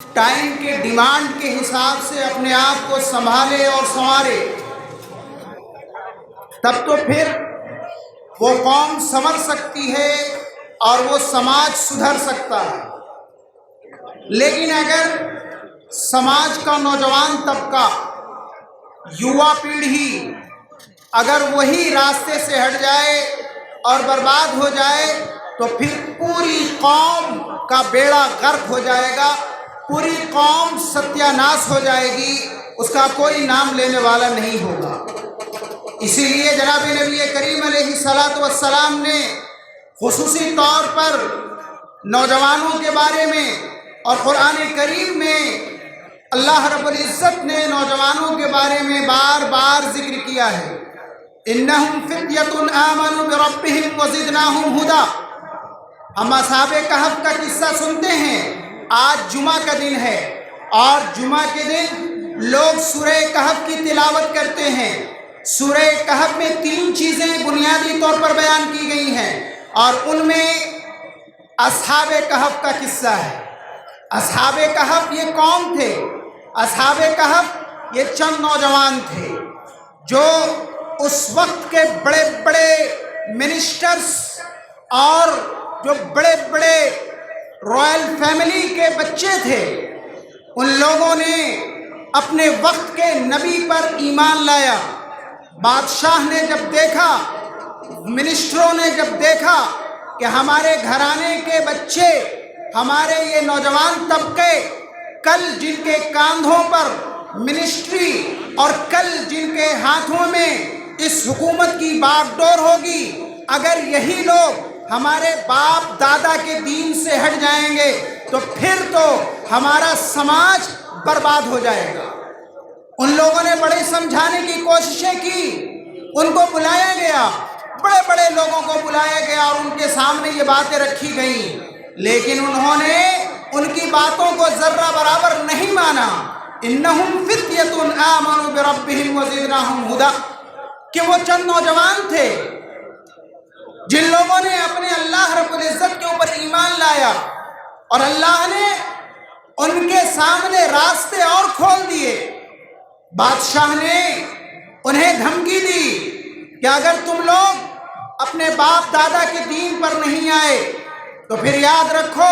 Time کے demand کے حساب سے اپنے آپ کو سنبھالے اور سنوارے، تب تو پھر وہ قوم سنور سکتی ہے اور وہ سماج سدھر سکتا ہے۔ لیکن اگر سماج کا نوجوان طبقہ، یووا پیڑھی اگر وہی راستے سے ہٹ جائے اور برباد ہو جائے تو پھر پوری قوم کا بیڑا غرق ہو جائے گا، پوری قوم ستیہ ناش ہو جائے گی، اس کا کوئی نام لینے والا نہیں ہوگا۔ اسی لیے جناب نبی کریم علیہ الصلاۃ والسلام نے خصوصی طور پر نوجوانوں کے بارے میں اور قرآن کریم میں اللہ رب العزت نے نوجوانوں کے بارے میں بار بار ذکر کیا ہے۔ انہم فتیۃ آمنوا بربہم وزدناہم ہدی۔ ہم اصحاب کہف کا قصہ سنتے ہیں۔ آج جمعہ کا دن ہے اور جمعہ کے دن لوگ سورہ کہف کی تلاوت کرتے ہیں۔ سورہ کہف میں 3 چیزیں بنیادی طور پر بیان کی گئی ہیں اور ان میں اصحاب کہف کا قصہ ہے۔ اصحاب کہف یہ کون تھے؟ اصحاب کہف یہ چند نوجوان تھے جو اس وقت کے بڑے بڑے منسٹرز اور جو بڑے بڑے رائل فیملی کے بچے تھے، ان لوگوں نے اپنے وقت کے نبی پر ایمان لایا۔ بادشاہ نے جب دیکھا، منسٹروں نے جب دیکھا کہ ہمارے گھرانے کے بچے، ہمارے یہ نوجوان طبقے کل جن کے کاندھوں پر منسٹری اور کل جن کے ہاتھوں میں اس حکومت کی باغ ڈور ہوگی، اگر یہی لوگ ہمارے باپ دادا کے دین سے ہٹ جائیں گے تو پھر تو ہمارا سماج برباد ہو جائے گا۔ ان لوگوں نے بڑے سمجھانے کی کوششیں کی، ان کو بلایا گیا، بڑے بڑے لوگوں کو بلایا گیا اور ان کے سامنے یہ باتیں رکھی گئیں، لیکن انہوں نے ان کی باتوں کو ذرہ برابر نہیں مانا۔ انہم فتیۃ آمنوا بربہم وزدناہم ہدی، کہ وہ چند نوجوان تھے جن لوگوں نے اپنے اللہ رب العزت کے اوپر ایمان لایا اور اللہ نے ان کے سامنے راستے اور کھول دیے۔ بادشاہ نے انہیں دھمکی دی کہ اگر تم لوگ اپنے باپ دادا کے دین پر نہیں آئے تو پھر یاد رکھو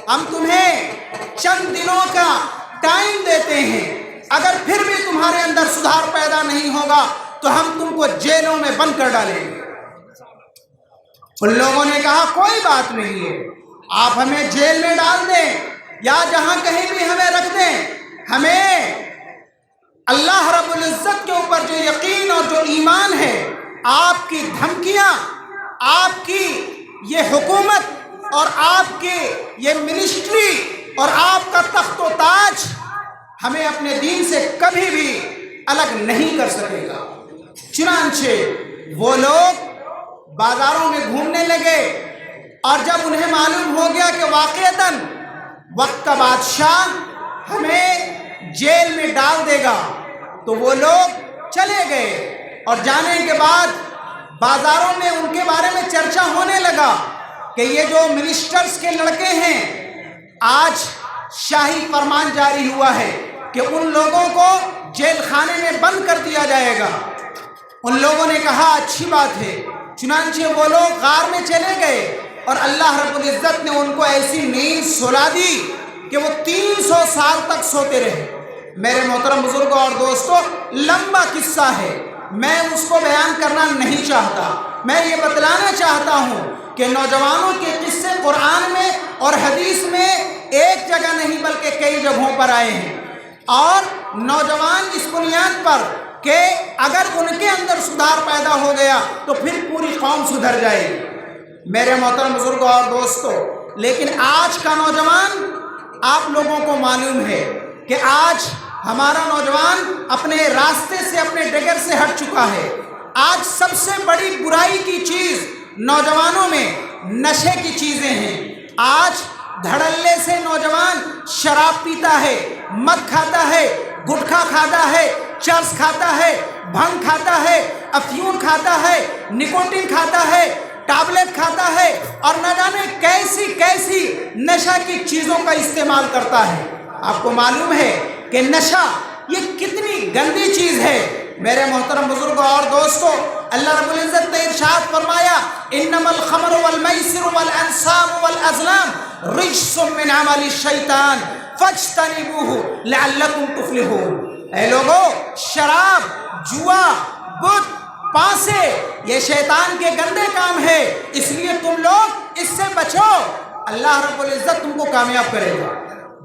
ہم تمہیں چند دنوں کا ٹائم دیتے ہیں، اگر پھر بھی تمہارے اندر سدھار پیدا نہیں ہوگا تو ہم تم کو جیلوں میں بند کر ڈالیں گے۔ ان لوگوں نے کہا کوئی بات نہیں ہے، آپ ہمیں جیل میں ڈال دیں یا جہاں کہیں بھی ہمیں رکھ دیں، ہمیں اللہ رب العزت کے اوپر جو یقین اور جو ایمان ہے، آپ کی دھمکیاں، آپ کی یہ حکومت اور آپ کی یہ منسٹری اور آپ کا تخت و تاج ہمیں اپنے دین سے کبھی بھی الگ نہیں کر سکے گا۔ چنانچہ وہ لوگ بازاروں میں گھومنے لگے اور جب انہیں معلوم ہو گیا کہ واقعتاً وقت کا بادشاہ ہمیں جیل میں ڈال دے گا تو وہ لوگ چلے گئے اور جانے کے بعد بازاروں میں ان کے بارے میں چرچا ہونے لگا کہ یہ جو منسٹرز کے لڑکے ہیں، آج شاہی فرمان جاری ہوا ہے کہ ان لوگوں کو جیل خانے میں بند کر دیا جائے گا۔ ان لوگوں نے کہا اچھی بات ہے، چنانچہ وہ لوگ غار میں چلے گئے اور اللہ رب العزت نے ان کو ایسی نیند سلا دی کہ وہ 300 سال تک سوتے رہے۔ میرے محترم بزرگوں اور دوستوں، لمبا قصہ ہے، میں اس کو بیان کرنا نہیں چاہتا، میں یہ بتلانا چاہتا ہوں کہ نوجوانوں کے قصے قرآن میں اور حدیث میں ایک جگہ نہیں بلکہ کئی جگہوں پر آئے ہیں، اور نوجوان اس بنیاد پر کہ اگر ان کے اندر سدھار پیدا ہو گیا تو پھر پوری قوم سدھر جائے گی۔ میرے محترم بزرگوں اور دوستوں، لیکن آج کا نوجوان، آپ لوگوں کو معلوم ہے کہ آج ہمارا نوجوان اپنے راستے سے، اپنے ڈگر سے ہٹ چکا ہے۔ آج سب سے بڑی برائی کی چیز نوجوانوں میں نشے کی چیزیں ہیں۔ آج دھڑلے سے نوجوان شراب پیتا ہے، مد کھاتا ہے، گٹکھا کھاتا ہے، چرس کھاتا ہے، بھنگ کھاتا ہے، افیون کھاتا ہے، نکوٹین کھاتا ہے، ٹیبلٹ کھاتا ہے اور نہ جانے کیسی کیسی نشہ کی چیزوں کا استعمال کرتا ہے۔ آپ کو معلوم ہے کہ نشہ یہ کتنی گندی چیز ہے۔ میرے محترم بزرگوں اور دوستوں، اللہ رب العزت نے ارشاد فرمایا انما الخمر والمیسر والانصاب والازلام رجس من عمل الشیطان فاجتنبوه لعلکم تفلحون۔ اے لوگو، شراب، جوا، بت، پانسے یہ شیطان کے گندے کام ہے، اس لیے تم لوگ اس سے بچو، اللہ رب العزت تم کو کامیاب کرے گا۔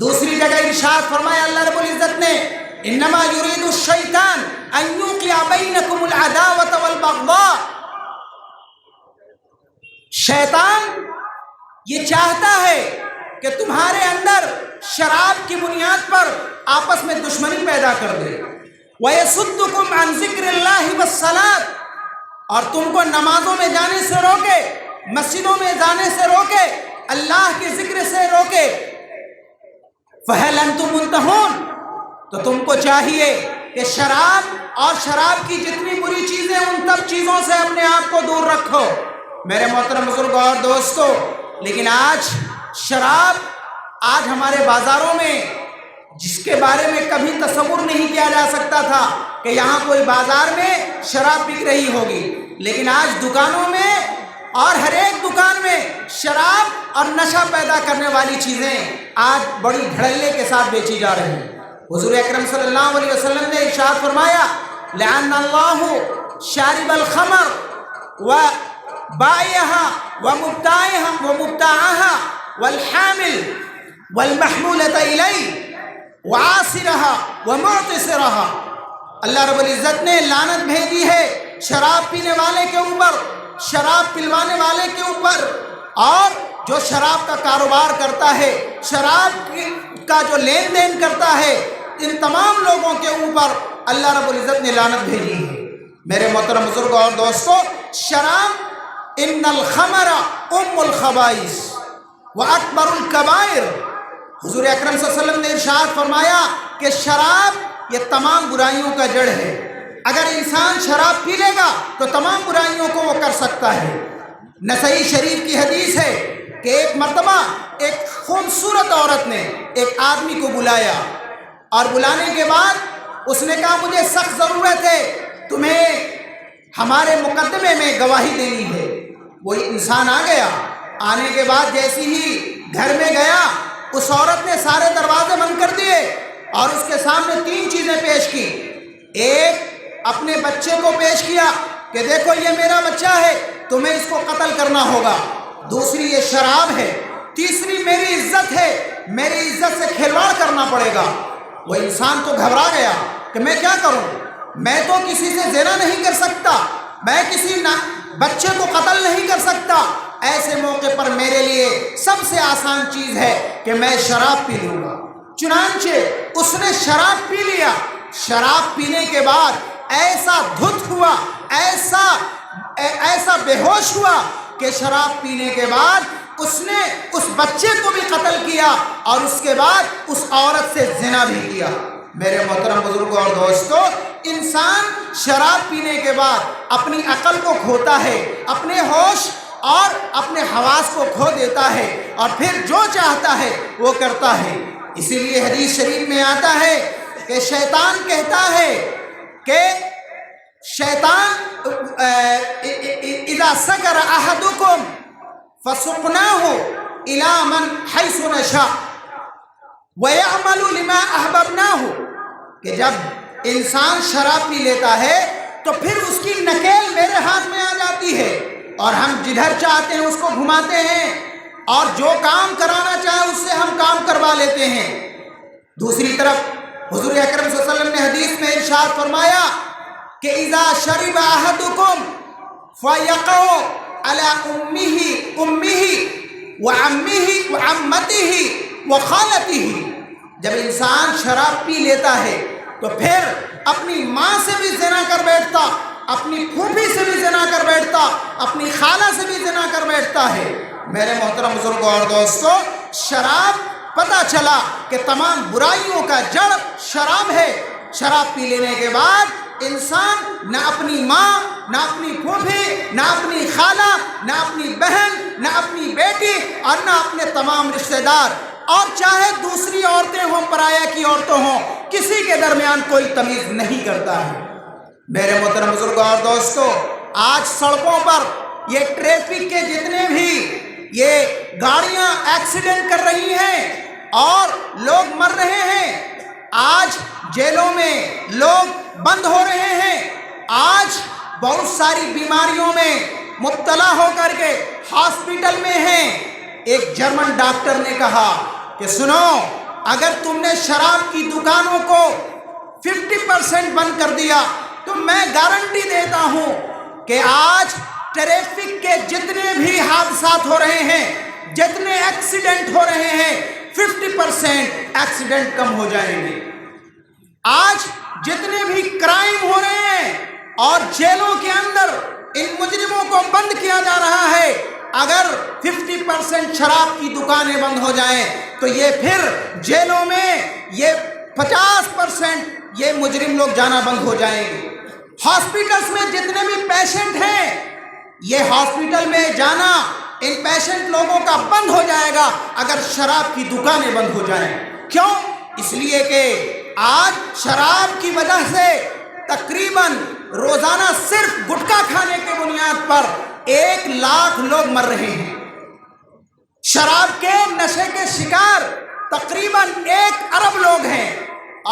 دوسری جگہ ارشاد فرمایا اللہ رب العزت نے انما یرید الشیطان ان یوقع بینکم العداوۃ والبغضاء، شیطان یہ چاہتا ہے کہ تمہارے اندر شراب کی بنیاد پر آپس میں دشمنی پیدا کر دے، وَيَصُدُّكُمْ عَنْ ذِكْرِ اللَّهِ وَالصَّلَاةِ، اور تم کو نمازوں میں جانے سے روکے، مسجدوں میں جانے سے روکے، اللہ کے ذکر سے روکے۔ فَهَلْ أَنْتُمْ مُنْتَهُونَ، تو تم کو چاہیے کہ شراب اور شراب کی جتنی بری چیزیں ان سب چیزوں سے اپنے آپ کو دور رکھو۔ میرے محترم بزرگوں اور دوستو، لیکن آج شراب آج ہمارے بازاروں میں، جس کے بارے میں کبھی تصور نہیں کیا جا سکتا تھا کہ یہاں کوئی بازار میں شراب بک رہی ہوگی، لیکن آج دکانوں میں اور ہر ایک دکان میں شراب اور نشہ پیدا کرنے والی چیزیں آج بڑی دھڑلے کے ساتھ بیچی جا رہی ہیں۔ حضور اکرم صلی اللہ علیہ وسلم نے ارشاد فرمایا لعن اللہ شارب الخمر وبائعها ومبتاعها والحامل والمحمولة إليه وعاصرها ومعتصرها، اللہ رب العزت نے لعنت بھیجی ہے شراب پینے والے کے اوپر، شراب پلوانے والے کے اوپر، اور جو شراب کا کاروبار کرتا ہے، شراب کا جو لین دین کرتا ہے، ان تمام لوگوں کے اوپر اللہ رب العزت نے لعنت بھیجی ہے۔ میرے محترم بزرگوں اور دوستو، شراب ان الخمر ام الخبائث واکبر الکبائر، حضور اکرم صلی اللہ علیہ وسلم نے ارشاد فرمایا کہ شراب یہ تمام برائیوں کا جڑ ہے، اگر انسان شراب پی لے گا تو تمام برائیوں کو وہ کر سکتا ہے۔ نسائی شریف کی حدیث ہے کہ ایک مرتبہ ایک خوبصورت عورت نے ایک آدمی کو بلایا، اور بلانے کے بعد اس نے کہا مجھے سخت ضرورت ہے، تمہیں ہمارے مقدمے میں گواہی دینی ہے۔ وہی انسان آ گیا، آنے کے بعد جیسی ہی گھر میں گیا، اس عورت نے سارے دروازے بند کر دیے اور اس کے سامنے 3 چیزیں پیش کی۔ ایک، اپنے بچے کو پیش کیا کہ دیکھو یہ میرا بچہ ہے، تمہیں اس کو قتل کرنا ہوگا۔ دوسری، یہ شراب ہے۔ تیسری، میری عزت ہے، میری عزت سے کھلواڑ کرنا پڑے گا۔ وہ انسان تو گھبرا گیا کہ میں کیا کروں، میں تو کسی سے زنا نہیں کر سکتا، میں کسی بچے کو قتل نہیں کر سکتا، ایسے موقع پر میرے لیے سب سے آسان چیز ہے کہ میں شراب پی لوں گا۔ چنانچہ اس نے شراب پی لیا۔ شراب پینے کے بعد ایسا دھت ہوا، ایسا بے ہوش ہوا کہ شراب پینے کے بعد اس نے اس بچے کو بھی قتل کیا اور اس کے بعد اس عورت سے زنا بھی کیا۔ میرے محترم بزرگوں اور دوستو، انسان شراب پینے کے بعد اپنی عقل کو کھوتا ہے، اپنے ہوش اور اپنے حواس کو کھو دیتا ہے، اور پھر جو چاہتا ہے وہ کرتا ہے۔ اسی لیے حدیث شریف میں آتا ہے کہ شیطان کہتا ہے کہ شیطان اذا سکر احدکم فسقناہ الی من حیث نشاء ویعمل لما احببناہ، کہ جب انسان شراب پی لیتا ہے تو پھر اس کی نکیل میرے ہاتھ میں آ جاتی ہے، اور ہم جدھر چاہتے ہیں اس کو گھماتے ہیں، اور جو کام کرانا چاہے اس سے ہم کام کروا لیتے ہیں۔ دوسری طرف حضور اکرم صلی اللہ علیہ وسلم نے حدیث میں ارشاد فرمایا کہ اذا شرب احدکم فیقع علی امہ وعمہ وعمتہ وخالتہ، جب انسان شراب پی لیتا ہے تو پھر اپنی ماں سے بھی زنا کر بیٹھتا، اپنی پھوپھی سے بھی زنا کر بیٹھتا، اپنی خالہ سے بھی زنا کر بیٹھتا ہے۔ میرے محترم بزرگوں اور دوستو، شراب پتہ چلا کہ تمام برائیوں کا جڑ شراب ہے۔ شراب پی لینے کے بعد انسان نہ اپنی ماں، نہ اپنی پھوپھی، نہ اپنی خالہ، نہ اپنی بہن، نہ اپنی بیٹی، اور نہ اپنے تمام رشتہ دار اور چاہے دوسری عورتیں ہوں، پرایا کی عورتوں ہوں، کسی کے درمیان کوئی تمیز نہیں کرتا ہے۔ میرے محترم بزرگوں اور دوستو، آج سڑکوں پر یہ ٹریفک کے جتنے بھی یہ گاڑیاں ایکسیڈنٹ کر رہی ہیں اور لوگ مر رہے ہیں، آج جیلوں میں لوگ بند ہو رہے ہیں، آج بہت ساری بیماریوں میں مبتلا ہو کر کے ہاسپٹل میں ہیں۔ ایک جرمن ڈاکٹر نے کہا کہ سنو، اگر تم نے شراب کی دکانوں کو 50% بند کر دیا تو میں گارنٹی دیتا ہوں کہ آج ٹریفک کے جتنے بھی حادثات ہو رہے ہیں، جتنے ایکسیڈنٹ ہو رہے ہیں، 50% ایکسیڈنٹ کم ہو جائیں گے۔ آج جتنے بھی کرائم ہو رہے ہیں اور جیلوں کے اندر ان مجرموں کو بند کیا جا رہا ہے، اگر 50% شراب کی دکانیں بند ہو جائیں تو یہ پھر جیلوں میں یہ 50% یہ مجرم لوگ جانا بند ہو جائیں گے۔ ہاسپٹلز میں جتنے بھی پیشنٹ ہیں، یہ ہاسپٹل میں جانا ان پیشنٹ لوگوں کا بند ہو جائے گا اگر شراب کی دکانیں بند ہو جائیں۔ کیوں؟ اس لیے کہ آج شراب کی وجہ سے تقریباً روزانہ صرف گٹکا کھانے کے بنیاد پر 1 لاکھ لوگ مر رہے ہیں۔ شراب کے نشے کے شکار تقریباً 1 ارب لوگ ہیں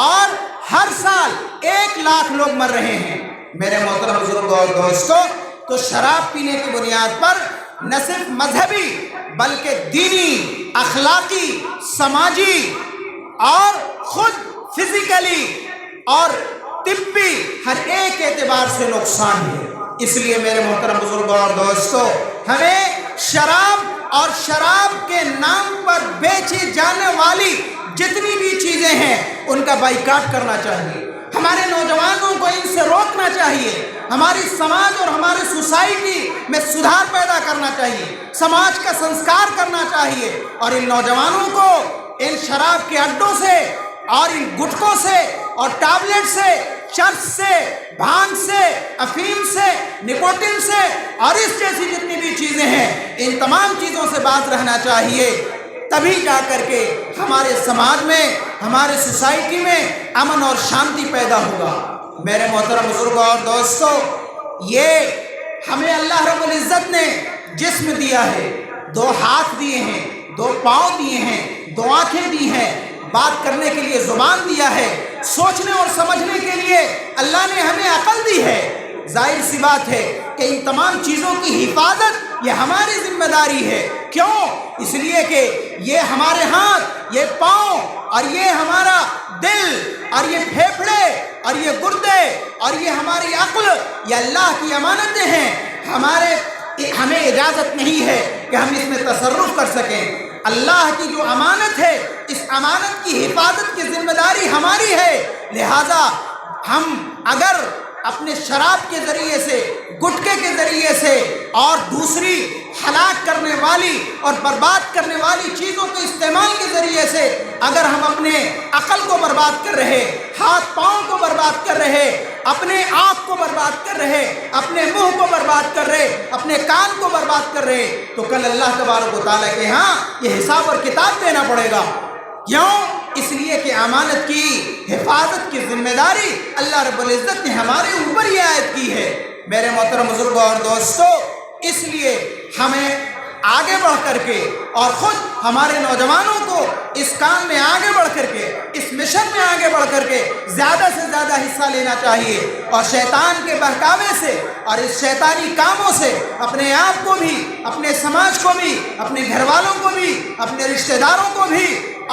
اور ہر سال 1 لاکھ لوگ مر رہے ہیں۔ میرے محترم بزرگوں اور دوستوں، تو شراب پینے کی بنیاد پر نہ صرف مذہبی بلکہ دینی، اخلاقی، سماجی اور خود فزیکلی اور طبی ہر ایک اعتبار سے نقصان ہے۔ اس لیے میرے محترم بزرگوں اور دوستو، ہمیں شراب اور شراب کے نام پر بیچی جانے والی جتنی بھی چیزیں ہیں ان کا بائیکاٹ کرنا چاہیے۔ ہمارے نوجوانوں کو ان سے روکنا چاہیے، ہماری سماج اور ہماری سوسائٹی میں سدھار پیدا کرنا چاہیے، سماج کا سنسکار کرنا چاہیے، اور ان نوجوانوں کو ان شراب کے اڈوں سے اور ان گٹکوں سے اور ٹیبلٹ سے، چرس سے، بھانگ سے، افیم سے، نکوٹین سے اور اس جیسی جتنی بھی چیزیں ہیں، ان تمام چیزوں سے باز رہنا چاہیے۔ تبھی جا کر کے ہمارے سماج میں، ہمارے سوسائٹی میں امن اور شانتی پیدا ہوگا۔ میرے محترم بزرگوں اور دوستو، یہ ہمیں اللہ رب العزت نے جسم دیا ہے، 2 ہاتھ دیے ہیں، 2 پاؤں دیے ہیں، 2 آنکھیں دی ہیں، بات کرنے کے لیے زبان دیا ہے، سوچنے اور سمجھنے کے لیے اللہ نے ہمیں عقل دی ہے۔ ظاہر سی بات ہے کہ ان تمام چیزوں کی حفاظت یہ ہماری ذمہ داری ہے۔ کیوں؟ اس لیے کہ یہ ہمارے ہاتھ، یہ پاؤں اور یہ ہمارا دل اور یہ پھیپھڑے اور یہ گردے اور یہ ہماری عقل، یہ اللہ کی امانتیں ہیں۔ ہمیں اجازت نہیں ہے کہ ہم اس میں تصرف کر سکیں۔ اللہ کی جو امانت ہے، اس امانت کی حفاظت کی ذمہ داری ہماری ہے۔ لہذا ہم اگر اپنے شراب کے ذریعے سے، گٹکے کے ذریعے سے اور دوسری ہلاک کرنے والی اور برباد کرنے والی چیزوں کے استعمال کے ذریعے سے اگر ہم اپنے عقل کو برباد کر رہے، ہاتھ پاؤں کو برباد کر رہے، اپنے آنکھ کو برباد کر رہے، اپنے منہ کو برباد کر رہے، اپنے کان کو برباد کر رہے، تو کل اللہ تبارک و تعالیٰ کے ہاں یہ حساب اور کتاب دینا پڑے گا۔ کیوں؟ اس لیے کہ امانت کی حفاظت کی ذمہ داری اللہ رب العزت نے ہمارے اوپر یہ عائد کی ہے۔ میرے محترم بزرگوں اور دوستو، اس لیے ہمیں آگے بڑھ کر کے اور خود ہمارے نوجوانوں کو اس کام میں آگے بڑھ کر کے، اس مشن میں آگے بڑھ کر کے زیادہ سے زیادہ حصہ لینا چاہیے، اور شیطان کے بہکاوے سے اور اس شیطانی کاموں سے اپنے آپ کو بھی، اپنے سماج کو بھی، اپنے گھر والوں کو بھی، اپنے رشتہ داروں کو بھی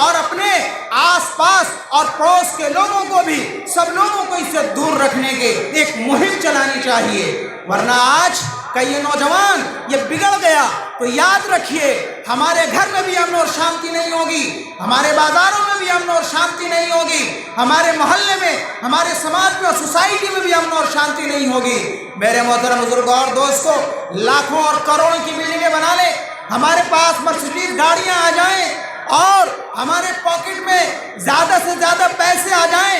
اور اپنے آس پاس اور پڑوس کے لوگوں کو بھی، سب لوگوں کو اس سے دور رکھنے کے ایک مہم چلانی چاہیے۔ ورنہ آج کا یہ نوجوان یہ بگڑ گیا تو یاد رکھیے، ہمارے گھر میں بھی امن اور شانتی نہیں ہوگی، ہمارے بازاروں میں بھی امن اور شانتی نہیں ہوگی، ہمارے محلے میں، ہمارے سماج میں اور سوسائٹی میں بھی امن اور شانتی نہیں ہوگی۔ میرے محترم بزرگوں اور دوستو، لاکھوں اور کروڑوں کی بلڈنگیں بنا لیں، ہمارے پاس مرسیڈیز گاڑیاں آ جائیں اور ہمارے پاکٹ میں زیادہ سے زیادہ پیسے آ جائیں،